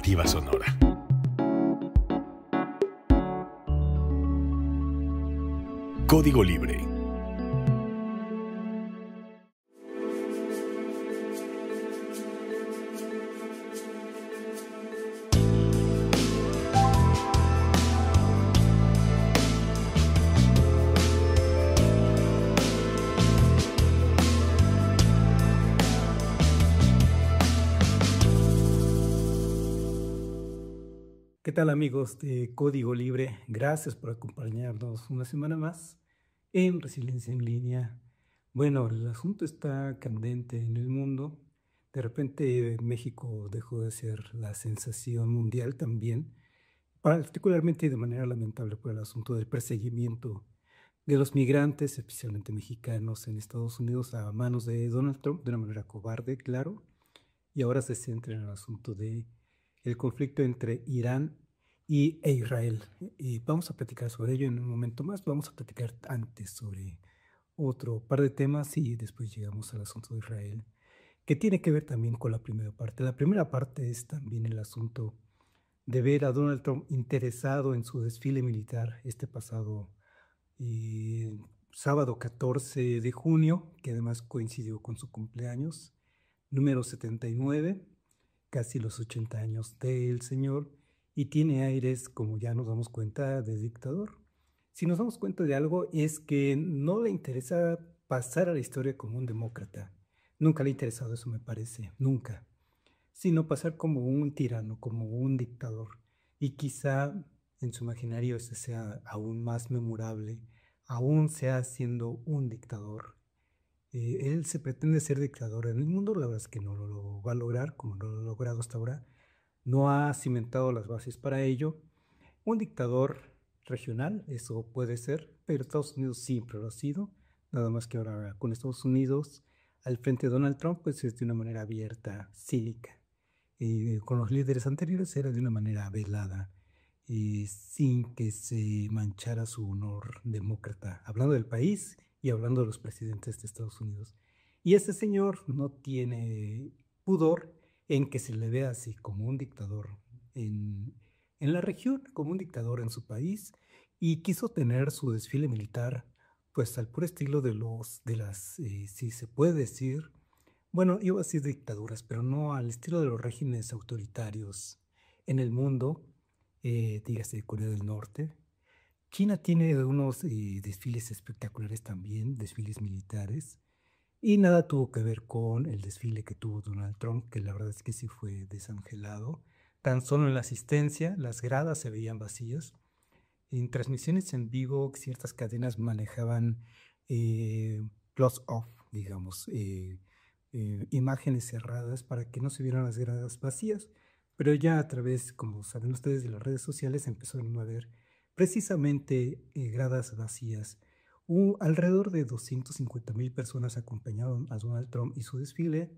Alternativa Sonora. Código Libre. ¿Qué tal, amigos de Código Libre? Gracias por acompañarnos una semana más en Resiliencia en Línea. Bueno, el asunto está candente en el mundo. De repente México dejó de ser la sensación mundial también, particularmente y de manera lamentable por el asunto del perseguimiento de los migrantes, especialmente mexicanos, en Estados Unidos a manos de Donald Trump, de una manera cobarde, claro. Y ahora se centra en el asunto de el conflicto entre Irán e Israel. Y vamos a platicar sobre ello en un momento más. Vamos a platicar antes sobre otro par de temas y después llegamos al asunto de Israel, que tiene que ver también con la primera parte. La primera parte es también el asunto de ver a Donald Trump interesado en su desfile militar este pasado sábado 14 de junio, que además coincidió con su cumpleaños, número 79, casi los 80 años del señor, y tiene aires, como ya nos damos cuenta, de dictador. Si nos damos cuenta de algo es que no le interesa pasar a la historia como un demócrata. Nunca le ha interesado eso, me parece, nunca. Sino pasar como un tirano, como un dictador. Y quizá en su imaginario ese sea aún más memorable, aún sea siendo un dictador. Él se pretende ser dictador en el mundo, la verdad es que no lo va a lograr como no lo ha logrado hasta ahora. No ha cimentado las bases para ello. Un dictador regional, eso puede ser, pero Estados Unidos siempre lo ha sido, nada más que ahora con Estados Unidos al frente de Donald Trump, pues es de una manera abierta, cínica. Con los líderes anteriores era de una manera velada, sin que se manchara su honor demócrata, hablando del país y hablando de los presidentes de Estados Unidos. Y ese señor no tiene pudor en que se le vea así como un dictador en la región, como un dictador en su país, y quiso tener su desfile militar pues al puro estilo de las, si se puede decir, bueno, iba a decir dictaduras, pero no al estilo de los regímenes autoritarios en el mundo, dígase Corea del Norte. China tiene unos desfiles espectaculares también, desfiles militares, y nada tuvo que ver con el desfile que tuvo Donald Trump, que la verdad es que sí fue desangelado. Tan solo en la asistencia, las gradas se veían vacías. En transmisiones en vivo, ciertas cadenas manejaban close-off, digamos, imágenes cerradas para que no se vieran las gradas vacías, pero ya a través, como saben ustedes, de las redes sociales empezaron a ver precisamente gradas vacías. Alrededor de 250,000 personas acompañaron a Donald Trump y su desfile.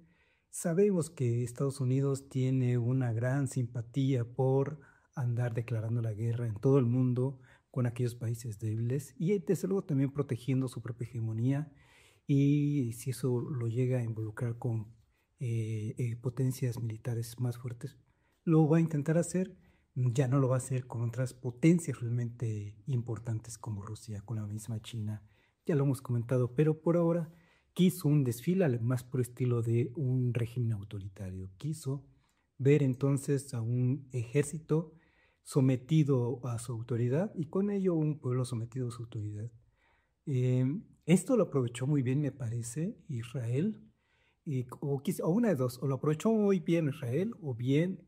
Sabemos que Estados Unidos tiene una gran simpatía por andar declarando la guerra en todo el mundo con aquellos países débiles y desde luego también protegiendo su propia hegemonía, y si eso lo llega a involucrar con potencias militares más fuertes, lo va a intentar hacer. Ya no lo va a hacer con otras potencias realmente importantes como Rusia, con la misma China. Ya lo hemos comentado, pero por ahora quiso un desfile al más por estilo de un régimen autoritario. Quiso ver entonces a un ejército sometido a su autoridad y con ello un pueblo sometido a su autoridad. Esto lo aprovechó muy bien, me parece, Israel, o una de dos, o lo aprovechó muy bien Israel, o bien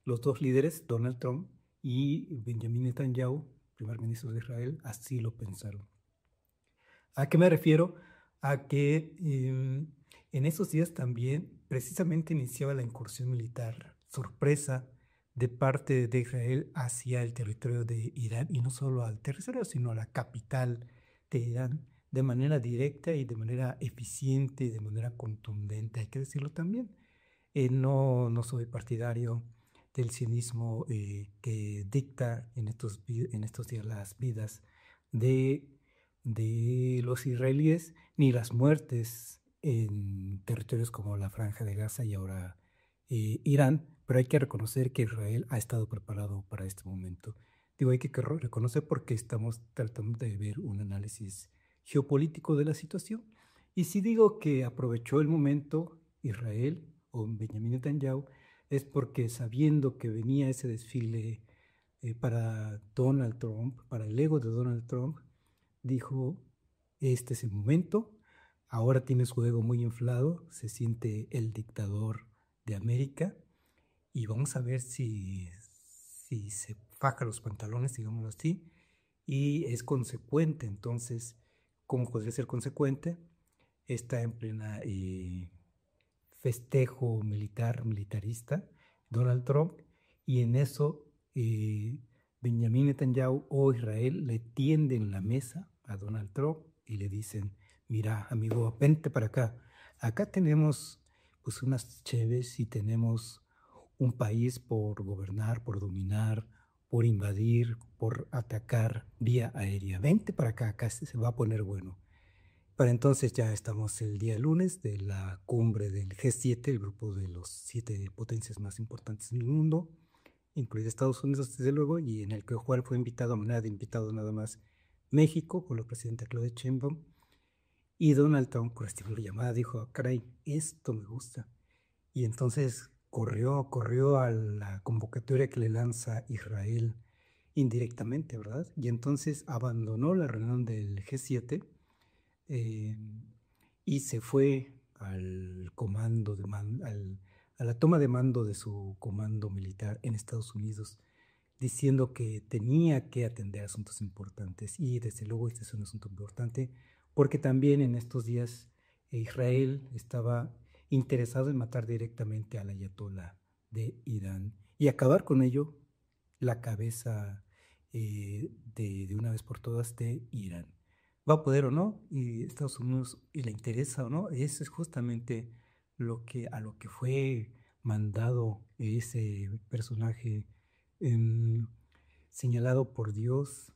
los dos líderes, Donald Trump y Benjamin Netanyahu, primer ministro de Israel, así lo pensaron. ¿A qué me refiero? A que en esos días también precisamente iniciaba la incursión militar sorpresa de parte de Israel hacia el territorio de Irán, y no solo al territorio, sino a la capital de Irán, de manera directa y de manera eficiente y de manera contundente, hay que decirlo también. No soy partidario del sionismo que dicta en estos días las vidas de, de los israelíes, ni las muertes en territorios como la Franja de Gaza y ahora Irán, pero hay que reconocer que Israel ha estado preparado para este momento. Digo, hay que reconocer porque estamos tratando de ver un análisis geopolítico de la situación. Y si digo que aprovechó el momento Israel o Benjamin Netanyahu, es porque sabiendo que venía ese desfile para Donald Trump, para el ego de Donald Trump, dijo, este es el momento, ahora tiene su ego muy inflado, se siente el dictador de América y vamos a ver si se faja los pantalones, digámoslo así, y es consecuente. Entonces, ¿cómo podría ser consecuente? Está en plena festejo militarista, Donald Trump, y en eso Benjamin Netanyahu o Israel le tienden la mesa a Donald Trump y le dicen, mira, amigo, vente para acá. Acá tenemos pues unas cheves y tenemos un país por gobernar, por dominar, por invadir, por atacar vía aérea. Vente para acá, acá se va a poner bueno. Para entonces ya estamos el día lunes de la cumbre del G7, el grupo de los 7 potencias más importantes del mundo, incluido Estados Unidos, desde luego, y en el que Juan fue invitado, a manera de invitado nada más, México, con la presidenta Claudia Sheinbaum, y Donald Trump, por esta llamada, dijo, caray, esto me gusta. Y entonces corrió a la convocatoria que le lanza Israel indirectamente, ¿verdad? Y entonces abandonó la reunión del G7 eh, y se fue al comando a la toma de mando de su comando militar en Estados Unidos, diciendo que tenía que atender asuntos importantes. Y desde luego este es un asunto importante porque también en estos días Israel estaba interesado en matar directamente al ayatolá de Irán y acabar con ello la cabeza de una vez por todas de Irán. ¿Va a poder o no? Y Estados Unidos y le interesa o no, eso es justamente a lo que fue mandado ese personaje em, señalado por Dios,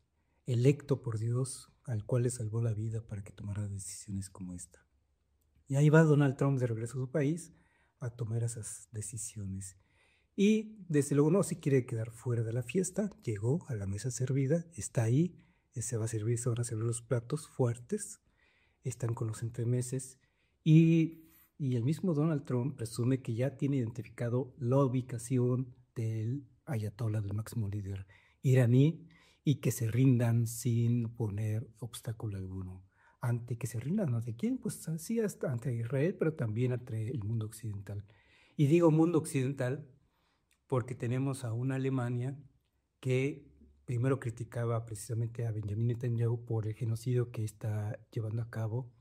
electo por Dios, al cual le salvó la vida para que tomara decisiones como esta. Y ahí va Donald Trump de regreso a su país a tomar esas decisiones. Y desde luego no se quiere quedar fuera de la fiesta, llegó a la mesa servida, está ahí, se va a servir, se van a servir los platos fuertes, están con los entremeses y el mismo Donald Trump presume que ya tiene identificado la ubicación del ayatolá, del máximo líder iraní, y que se rindan sin poner obstáculo alguno. Ante que se rindan, ¿ante quién? Pues sí, hasta ante Israel, pero también ante el mundo occidental. Y digo mundo occidental porque tenemos a una Alemania que primero criticaba precisamente a Benjamin Netanyahu por el genocidio que está llevando a cabo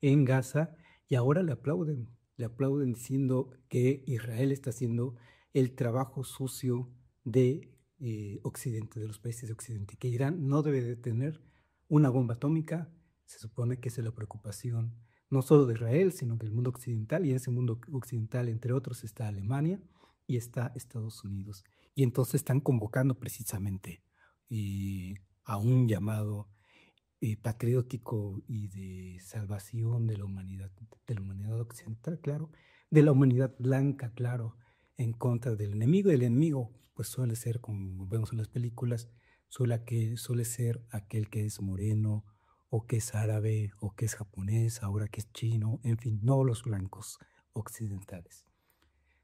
en Gaza y ahora le aplauden diciendo que Israel está haciendo el trabajo sucio de Occidente, de los países de Occidente, que Irán no debe de tener una bomba atómica. Se supone que esa es la preocupación no solo de Israel, sino del mundo occidental, y en ese mundo occidental, entre otros, está Alemania y está Estados Unidos. Y entonces están convocando precisamente a un llamado patriótico y de salvación de la humanidad occidental, claro, de la humanidad blanca, claro, en contra del enemigo. El enemigo, pues suele ser, como vemos en las películas, suele ser aquel que es moreno, o que es árabe, o que es japonés, ahora que es chino, en fin, no los blancos occidentales.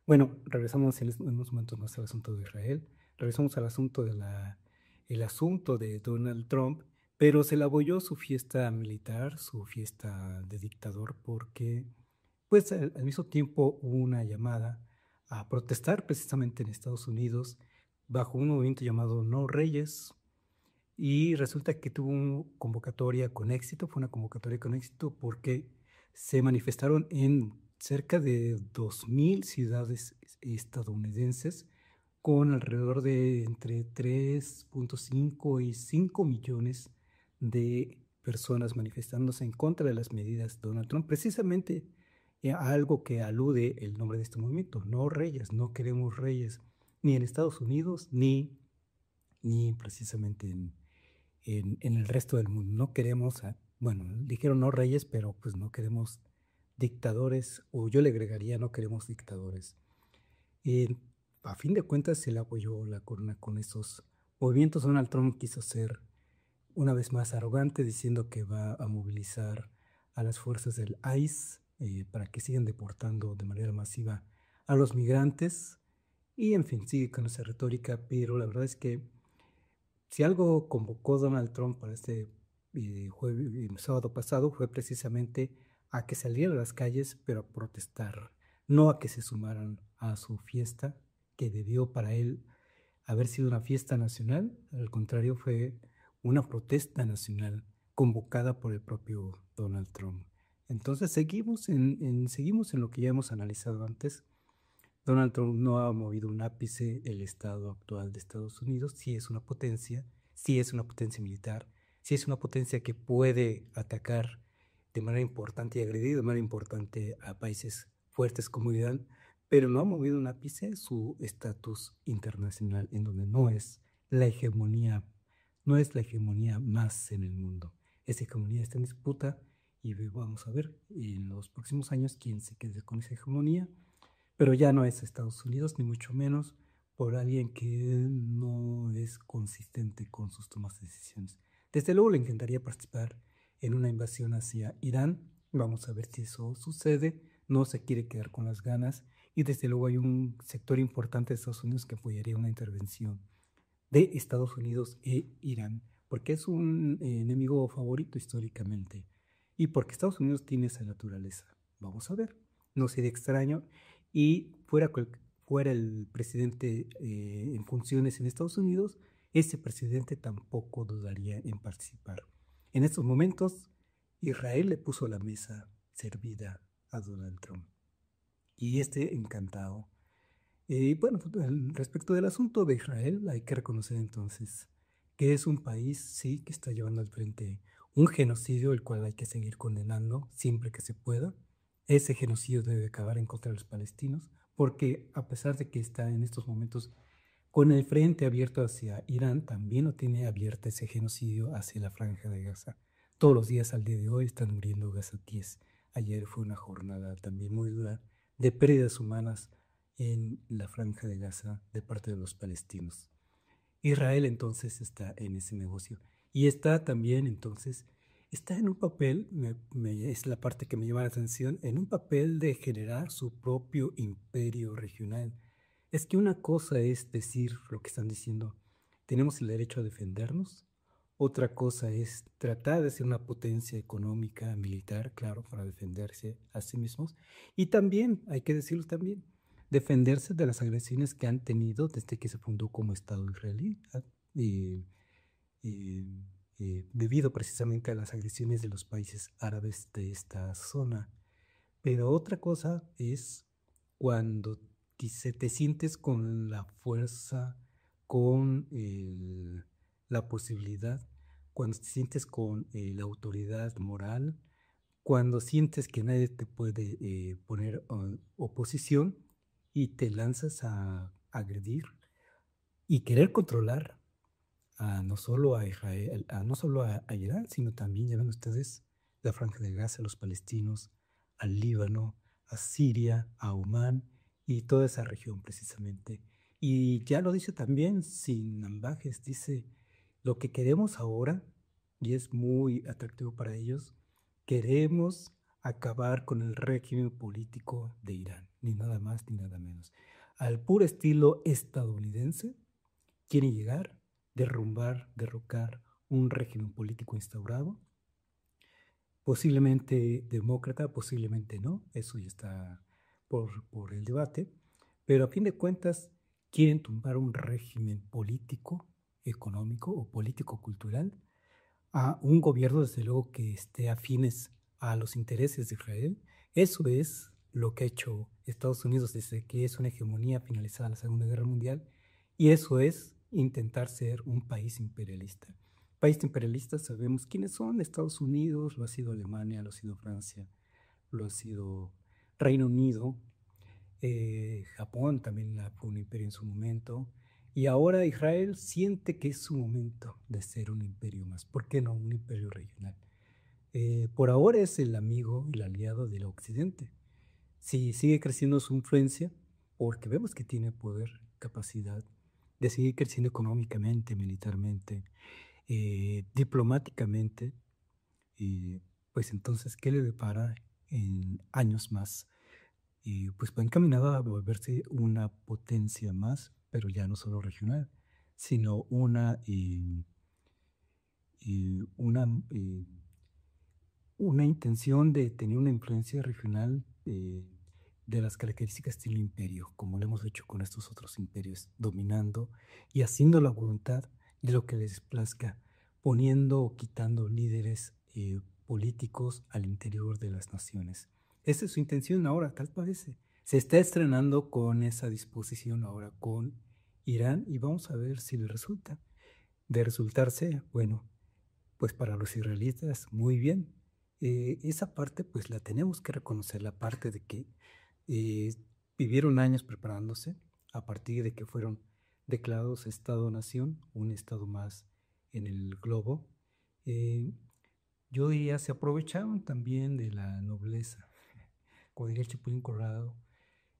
Bueno, regresamos en unos momentos más al asunto de Israel, regresamos al asunto el asunto de Donald Trump, pero se le abolló su fiesta militar, su fiesta de dictador, porque pues al mismo tiempo hubo una llamada a protestar precisamente en Estados Unidos bajo un movimiento llamado No Reyes, y resulta que tuvo una convocatoria con éxito, fue una convocatoria con éxito porque se manifestaron en cerca de 2,000 ciudades estadounidenses con alrededor de entre 3.5 y 5 millones de personas manifestándose en contra de las medidas de Donald Trump, precisamente a algo que alude el nombre de este movimiento, no reyes, no queremos reyes, ni en Estados Unidos, ni precisamente en el resto del mundo. No queremos, bueno, dijeron no reyes, pero pues no queremos dictadores, o yo le agregaría, no queremos dictadores. a fin de cuentas se le apoyó la corona con esos movimientos. Donald Trump quiso ser una vez más arrogante, diciendo que va a movilizar a las fuerzas del ICE para que sigan deportando de manera masiva a los migrantes. Y en fin, sigue con esa retórica, pero la verdad es que si algo convocó Donald Trump para este sábado pasado fue precisamente a que salieran a las calles, pero a protestar, no a que se sumaran a su fiesta, que debió para él haber sido una fiesta nacional. Al contrario, fue una protesta nacional convocada por el propio Donald Trump. Entonces seguimos en lo que ya hemos analizado antes. Donald Trump no ha movido un ápice el estado actual de Estados Unidos. Sí es una potencia, sí es una potencia militar, sí es una potencia que puede atacar de manera importante y agredir de manera importante a países fuertes como Irán, pero no ha movido un ápice su estatus internacional, en donde no es la hegemonía más en el mundo. Esa hegemonía está en disputa y vamos a ver en los próximos años quién se quede con esa hegemonía. Pero ya no es Estados Unidos, ni mucho menos por alguien que no es consistente con sus tomas de decisiones. Desde luego le encantaría participar en una invasión hacia Irán. Vamos a ver si eso sucede. No se quiere quedar con las ganas. Y desde luego hay un sector importante de Estados Unidos que apoyaría una intervención de Estados Unidos e Irán, porque es un enemigo favorito históricamente y porque Estados Unidos tiene esa naturaleza. Vamos a ver. No sería extraño. Y fuera el presidente en funciones en Estados Unidos, ese presidente tampoco dudaría en participar. En estos momentos, Israel le puso la mesa servida a Donald Trump. Y encantado. Bueno, respecto del asunto de Israel, hay que reconocer entonces que es un país, sí, que está llevando al frente un genocidio, el cual hay que seguir condenando siempre que se pueda. Ese genocidio debe acabar en contra de los palestinos, porque a pesar de que está en estos momentos con el frente abierto hacia Irán, también lo tiene abierto ese genocidio hacia la Franja de Gaza. Todos los días al día de hoy están muriendo gazatíes. Ayer fue una jornada también muy dura de pérdidas humanas en la Franja de Gaza de parte de los palestinos. Israel entonces está en ese negocio y está también entonces, está en un papel, es la parte que me llama la atención, en un papel de generar su propio imperio regional. Es que una cosa es decir lo que están diciendo, tenemos el derecho a defendernos. Otra cosa es tratar de ser una potencia económica, militar, claro, para defenderse a sí mismos. Y también, hay que decirlo también, defenderse de las agresiones que han tenido desde que se fundó como Estado israelí, debido precisamente a las agresiones de los países árabes de esta zona. Pero otra cosa es cuando te sientes con la fuerza, con la posibilidad, cuando te sientes con la autoridad moral, cuando sientes que nadie te puede poner oposición y te lanzas a agredir y querer controlar no solo a Israel, no solo a Irán, sino también, ya ven ustedes, la Franja de Gaza, a los palestinos, al Líbano, a Siria, a Omán y toda esa región precisamente. Y ya lo dice también, sin ambajes, dice, lo que queremos ahora, y es muy atractivo para ellos, queremos acabar con el régimen político de Irán, ni nada más ni nada menos. Al puro estilo estadounidense, quieren llegar, derrocar un régimen político instaurado, posiblemente demócrata, posiblemente no, eso ya está por el debate, pero a fin de cuentas quieren tumbar un régimen político, económico o político-cultural a un gobierno, desde luego, que esté afines a los intereses de Israel. Eso es lo que ha hecho Estados Unidos desde que es una hegemonía finalizada la Segunda Guerra Mundial, y eso es intentar ser un país imperialista. País imperialista sabemos quiénes son: Estados Unidos, lo ha sido Alemania, lo ha sido Francia, lo ha sido Reino Unido, Japón también fue un imperio en su momento, y ahora Israel siente que es su momento de ser un imperio más. ¿Por qué no un imperio regional? Por ahora es el amigo, el aliado del Occidente. Si sigue creciendo su influencia, porque vemos que tiene poder, capacidad de seguir creciendo económicamente, militarmente, diplomáticamente, y pues entonces, ¿qué le depara en años más? Y pues va encaminado a volverse una potencia más, pero ya no solo regional, sino y una intención de tener una influencia regional de las características del imperio, como lo hemos hecho con estos otros imperios, dominando y haciendo la voluntad de lo que les plazca, poniendo o quitando líderes políticos al interior de las naciones. Esa es su intención ahora, tal parece. Se está estrenando con esa disposición ahora con Irán y vamos a ver si le resulta. De resultarse, bueno, pues para los israelitas, muy bien. Esa parte, pues la tenemos que reconocer, la parte de que eh, vivieron años preparándose a partir de que fueron declarados Estado-nación, un Estado más en el globo. Eh, yo diría, se aprovecharon también de la nobleza, como diría el Chapulín Colorado,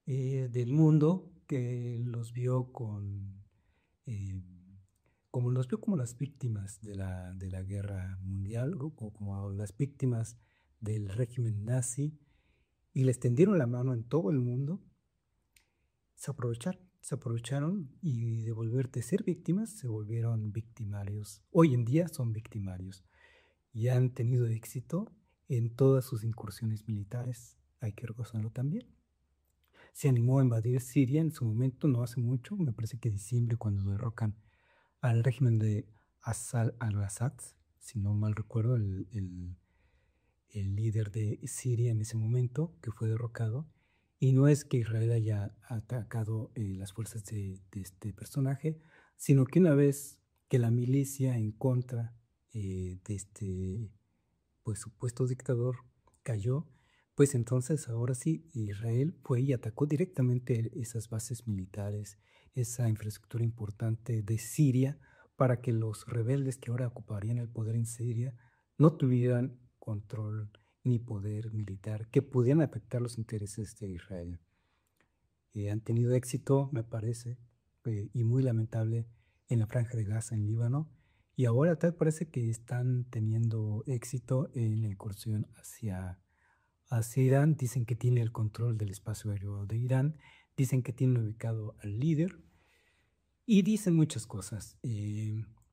del mundo que los vio eh, como los vio como las víctimas de la guerra mundial o como las víctimas del régimen nazi y les tendieron la mano en todo el mundo, se aprovecharon y de volverte a ser víctimas se volvieron victimarios. Hoy en día son victimarios y han tenido éxito en todas sus incursiones militares, hay que reconocerlo también. Se animó a invadir Siria en su momento, no hace mucho, me parece que diciembre, cuando derrocan al régimen de al-Assad, si no mal recuerdo, el líder de Siria en ese momento, que fue derrocado. Y no es que Israel haya atacado las fuerzas de este personaje, sino que una vez que la milicia en contra de este pues, supuesto dictador cayó, pues entonces ahora sí Israel fue y atacó directamente esas bases militares, esa infraestructura importante de Siria, para que los rebeldes que ahora ocuparían el poder en Siria no tuvieran control ni poder militar que pudieran afectar los intereses de Israel. Han tenido éxito, me parece, y muy lamentable en la Franja de Gaza, en Líbano, y ahora tal parece que están teniendo éxito en la incursión hacia Irán. Dicen que tiene el control del espacio aéreo de Irán, dicen que tiene ubicado al líder y dicen muchas cosas.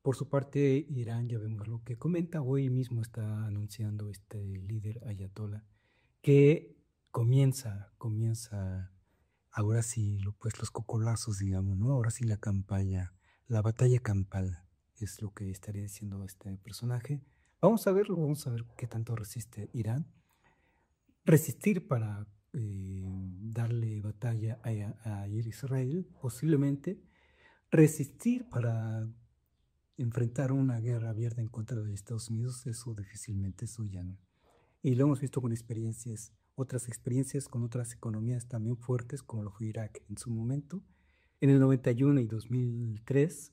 Por su parte, Irán, ya vemos lo que comenta, hoy mismo está anunciando este líder ayatollah que comienza ahora sí, pues los cocolazos, digamos, ¿no? Ahora sí la campaña, la batalla campal es lo que estaría diciendo este personaje. Vamos a ver qué tanto resiste Irán. Resistir para darle batalla a Israel, posiblemente. Resistir para enfrentar una guerra abierta en contra de Estados Unidos, eso difícilmente, eso ya no. Y lo hemos visto con otras experiencias con otras economías también fuertes, como lo fue Irak en su momento. En el 91 y 2003,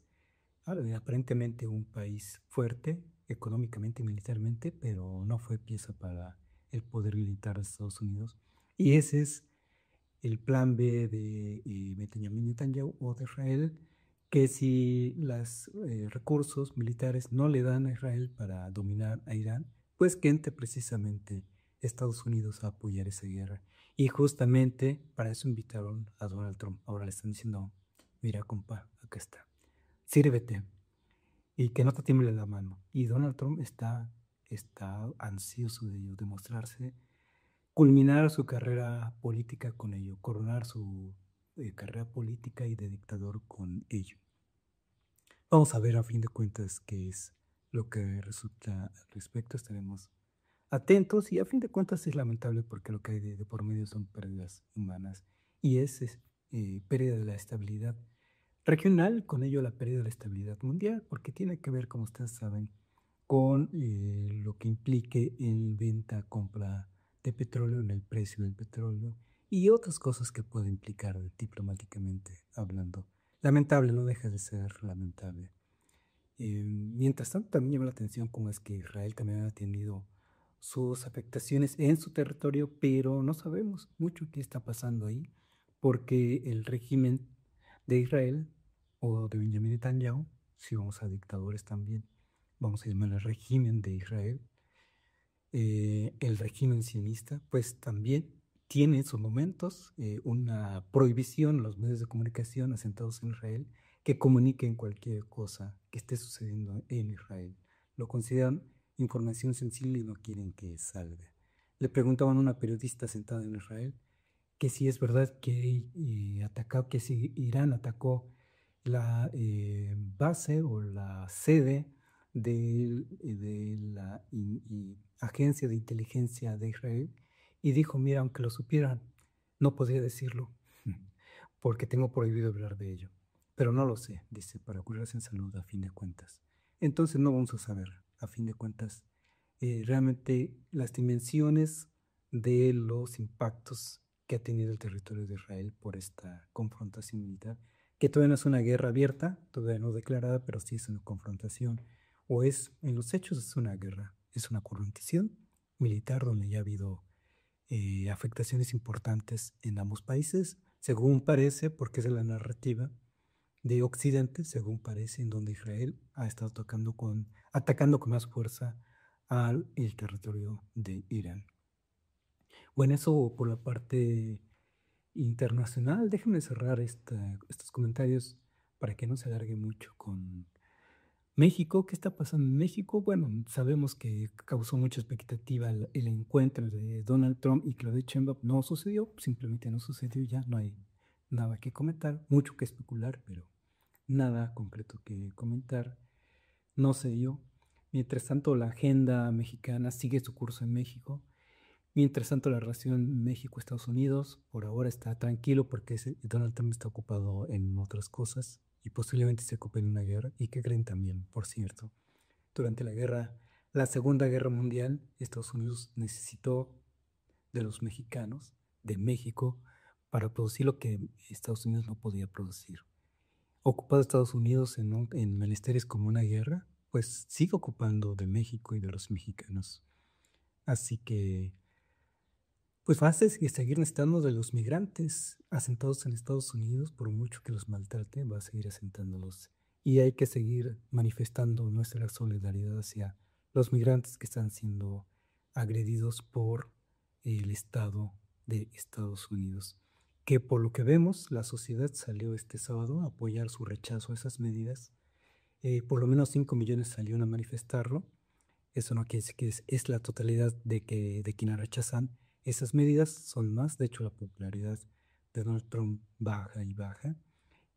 aparentemente un país fuerte económicamente y militarmente, pero no fue pieza para el poder militar de Estados Unidos. Y ese es el plan B de Benjamin Netanyahu o de Israel, que si los recursos militares no le dan a Israel para dominar a Irán, pues que entre precisamente Estados Unidos a apoyar esa guerra. Y justamente para eso invitaron a Donald Trump. Ahora le están diciendo, mira compa, acá está, sírvete y que no te tiemble la mano. Y Donald Trump está ansioso de ello, de mostrarse, culminar su carrera política con ello, coronar su carrera política y de dictador con ello. Vamos a ver a fin de cuentas qué es lo que resulta al respecto. Estaremos atentos y a fin de cuentas es lamentable porque lo que hay de por medio son pérdidas humanas y es pérdida de la estabilidad regional, con ello la pérdida de la estabilidad mundial, porque tiene que ver, como ustedes saben, con lo que implique en venta, compra de petróleo, en el precio del petróleo y otras cosas que puede implicar diplomáticamente hablando. Lamentable, no deja de ser lamentable. Mientras tanto, también llama la atención cómo es que Israel también ha tenido sus afectaciones en su territorio, pero no sabemos mucho qué está pasando ahí, porque el régimen de Israel o de Benjamin Netanyahu, si vamos a dictadores también, vamos a llamar el régimen de Israel, el régimen sionista, pues también tiene en sus momentos una prohibición a los medios de comunicación asentados en Israel que comuniquen cualquier cosa que esté sucediendo en Israel. Lo consideran información sensible y no quieren que salga. Le preguntaban a una periodista sentada en Israel que si es verdad que que si Irán atacó la base o la sede de la agencia de inteligencia de Israel, y dijo, mira, aunque lo supieran, no podría decirlo porque tengo prohibido hablar de ello. Pero no lo sé, dice, para curarse en salud a fin de cuentas. Entonces no vamos a saber, a fin de cuentas, realmente las dimensiones de los impactos que ha tenido el territorio de Israel por esta confrontación militar, que todavía no es una guerra abierta, todavía no declarada, pero sí es una confrontación, o es, en los hechos es una guerra, es una confrontación militar donde ya ha habido afectaciones importantes en ambos países, según parece, porque es la narrativa de Occidente, según parece, en donde Israel ha estado atacando con más fuerza al el territorio de Irán. Bueno, eso por la parte internacional. Déjenme cerrar estos comentarios para que no se alargue mucho con México. ¿Qué está pasando en México? Bueno, sabemos que causó mucha expectativa el encuentro de Donald Trump y Claudia Sheinbaum. No sucedió, simplemente no sucedió, ya no hay nada que comentar, mucho que especular, pero nada concreto que comentar. No se dio. Mientras tanto, la agenda mexicana sigue su curso en México. Mientras tanto, la relación México-Estados Unidos por ahora está tranquilo porque Donald Trump está ocupado en otras cosas y posiblemente se ocupe en una guerra. ¿Y qué creen también, por cierto? Durante la Segunda Guerra Mundial, Estados Unidos necesitó de los mexicanos, de México, para producir lo que Estados Unidos no podía producir. Ocupado Estados Unidos en menesteres como una guerra, pues sigue ocupando de México y de los mexicanos. Así que pues va a seguir necesitando de los migrantes asentados en Estados Unidos, por mucho que los maltrate, va a seguir asentándolos. Y hay que seguir manifestando nuestra solidaridad hacia los migrantes que están siendo agredidos por el Estado de Estados Unidos. Que por lo que vemos, la sociedad salió este sábado a apoyar su rechazo a esas medidas. Por lo menos 5 millones salieron a manifestarlo. Eso no quiere decir que es la totalidad de quienes rechazan esas medidas, son más. De hecho, la popularidad de Donald Trump baja y baja.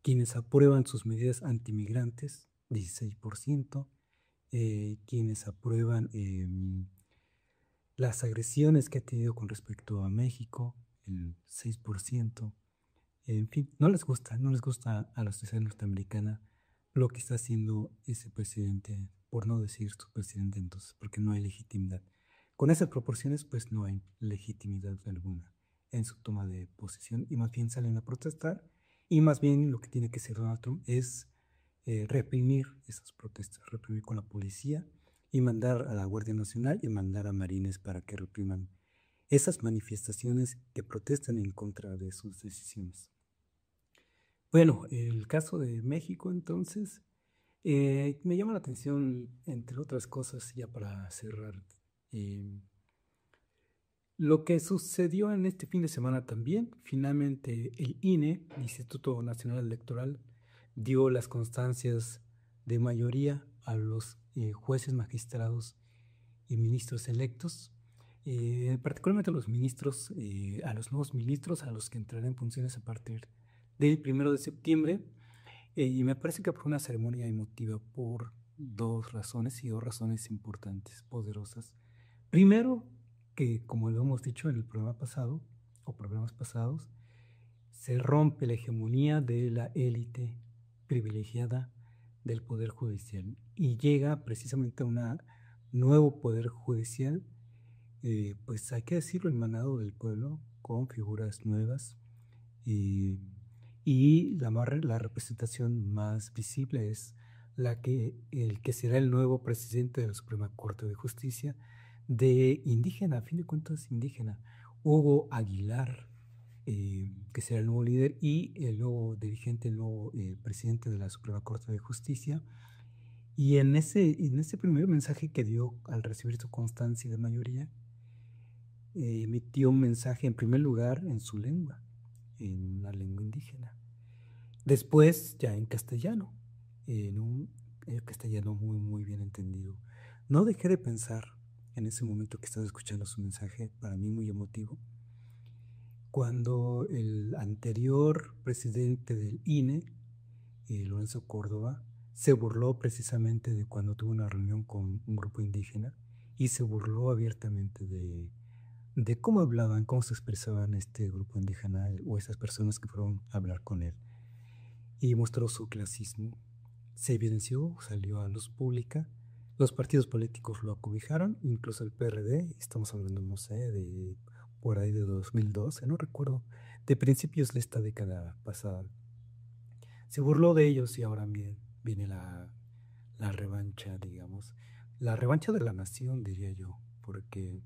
Quienes aprueban sus medidas antimigrantes, 16%. Quienes aprueban las agresiones que ha tenido con respecto a México, el 6%. En fin, no les gusta a la sociedad norteamericana lo que está haciendo ese presidente, por no decir su presidente entonces, porque no hay legitimidad. Con esas proporciones, pues no hay legitimidad alguna en su toma de posesión y más bien salen a protestar y más bien lo que tiene que hacer Donald Trump es reprimir esas protestas, reprimir con la policía y mandar a la Guardia Nacional y mandar a marines para que repriman esas manifestaciones que protestan en contra de sus decisiones. Bueno, el caso de México entonces me llama la atención, entre otras cosas, ya para cerrar, lo que sucedió en este fin de semana también. Finalmente el INE, el Instituto Nacional Electoral, dio las constancias de mayoría a los jueces, magistrados y ministros electos, particularmente a los ministros, a los nuevos ministros, a los que entrarán en funciones a partir del 1 de septiembre. Y me parece que fue una ceremonia emotiva por dos razones y dos razones importantes, poderosas. Primero, que como lo hemos dicho en el programa pasado o programas pasados, se rompe la hegemonía de la élite privilegiada del Poder Judicial y llega precisamente a un nuevo Poder Judicial, pues hay que decirlo, emanado del pueblo, con figuras nuevas. Y la representación más visible es el que será el nuevo presidente de la Suprema Corte de Justicia, de indígena, a fin de cuentas indígena, Hugo Aguilar, que será el nuevo líder y el nuevo dirigente, el nuevo presidente de la Suprema Corte de Justicia. Y en ese primer mensaje que dio al recibir su constancia de mayoría, emitió un mensaje en primer lugar en su lengua, en una lengua indígena. Después ya en castellano, en un castellano muy, muy bien entendido. No dejé de pensar en ese momento que estaba escuchando su mensaje, para mí muy emotivo, cuando el anterior presidente del INE, Lorenzo Córdoba, se burló precisamente de cuando tuvo una reunión con un grupo indígena y se burló abiertamente de cómo hablaban, cómo se expresaban este grupo indígena o esas personas que fueron a hablar con él. Y mostró su clasismo. Se evidenció, salió a luz pública. Los partidos políticos lo acobijaron, incluso el PRD, estamos hablando, no sé, de por ahí de 2012, no recuerdo, de principios de esta década pasada. Se burló de ellos y ahora viene la revancha, digamos. La revancha de la nación, diría yo, porque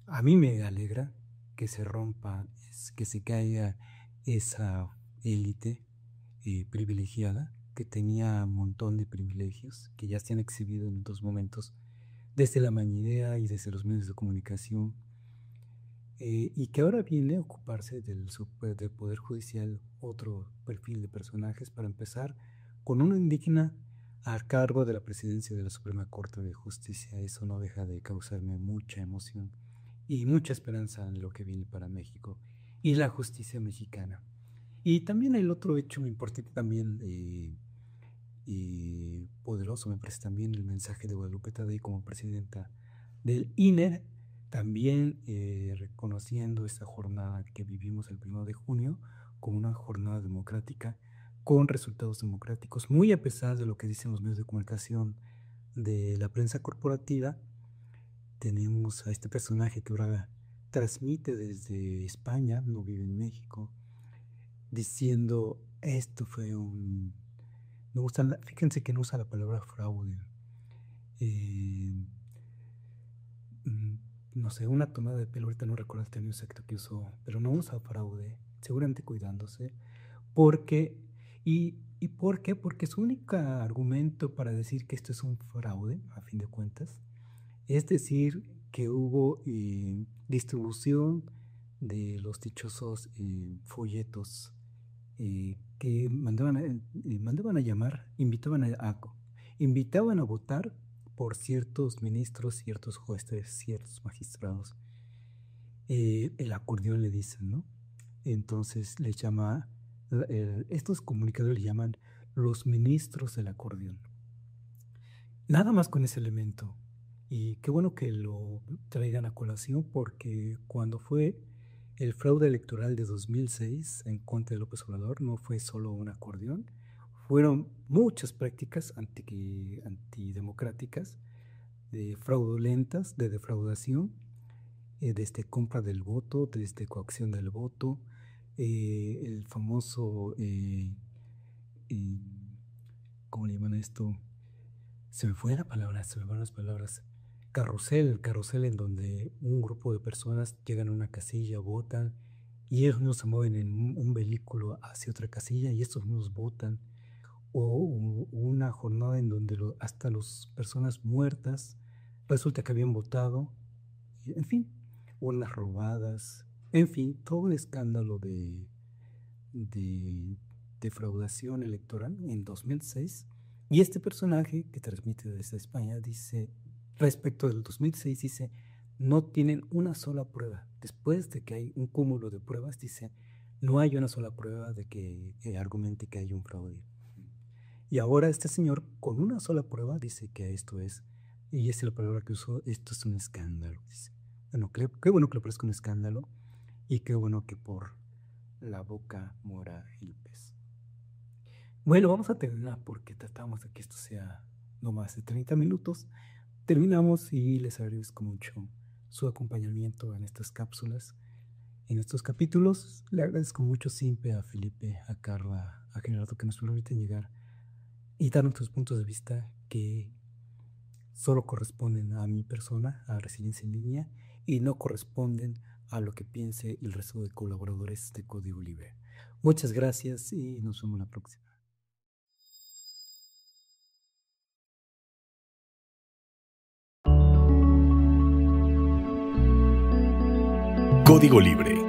a mí me alegra que se rompa, que se caiga esa élite privilegiada que tenía un montón de privilegios que ya se han exhibido en otros momentos desde la mañanera y desde los medios de comunicación y que ahora viene a ocuparse del Poder Judicial otro perfil de personajes, para empezar con una indígena a cargo de la presidencia de la Suprema Corte de Justicia. Eso no deja de causarme mucha emoción y mucha esperanza en lo que viene para México y la justicia mexicana. Y también el otro hecho importante también y poderoso me parece también el mensaje de Guadalupe Tadei como presidenta del INE, también reconociendo esta jornada que vivimos el 1 de junio como una jornada democrática con resultados democráticos, muy a pesar de lo que dicen los medios de comunicación de la prensa corporativa. Tenemos a este personaje que ahora transmite desde España, no vive en México, diciendo esto fue un... Me gusta, fíjense que no usa la palabra fraude. No sé, una tomada de pelo, ahorita no recuerdo el término exacto que usó, pero no usa fraude, seguramente cuidándose. Porque, ¿y por qué? Porque su único argumento para decir que esto es un fraude, a fin de cuentas, es decir que hubo distribución de los dichosos folletos que mandaban a llamar, invitaban a votar por ciertos ministros, ciertos jueces, ciertos magistrados. El acordeón le dicen, ¿no? Entonces le llama, estos comunicadores le llaman los ministros del acordeón. Nada más con ese elemento. Y qué bueno que lo traigan a colación, porque cuando fue el fraude electoral de 2006 en contra de López Obrador, no fue solo un acordeón, fueron muchas prácticas antidemocráticas, fraudulentas, de defraudación, desde compra del voto, desde coacción del voto, el famoso, ¿cómo le llaman esto? Se me fue la palabra, se me van las palabras. El carrusel en donde un grupo de personas llegan a una casilla, votan, y ellos no se mueven en un vehículo hacia otra casilla y estos mismos votan. O una jornada en donde hasta las personas muertas resulta que habían votado. En fin, unas robadas. En fin, todo un escándalo de defraudación electoral en 2006. Y este personaje que transmite desde España dice, respecto del 2006, dice, no tienen una sola prueba. Después de que hay un cúmulo de pruebas, dice, no hay una sola prueba de que argumente que hay un fraude. Y ahora este señor, con una sola prueba, dice que esto es, y esa es la palabra que usó, esto es un escándalo. Dice. Bueno, qué bueno que le parezca un escándalo, y qué bueno que por la boca muera el pez. Bueno, vamos a terminar porque tratamos de que esto sea no más de 30 minutos. Terminamos y les agradezco mucho su acompañamiento en estas cápsulas, en estos capítulos. Le agradezco mucho siempre a Felipe, a Carla, a Gerardo, que nos permiten llegar y dar nuestros puntos de vista que solo corresponden a mi persona, a Resiliencia en Línea, y no corresponden a lo que piense el resto de colaboradores de Código Libre. Muchas gracias y nos vemos la próxima. Código Libre.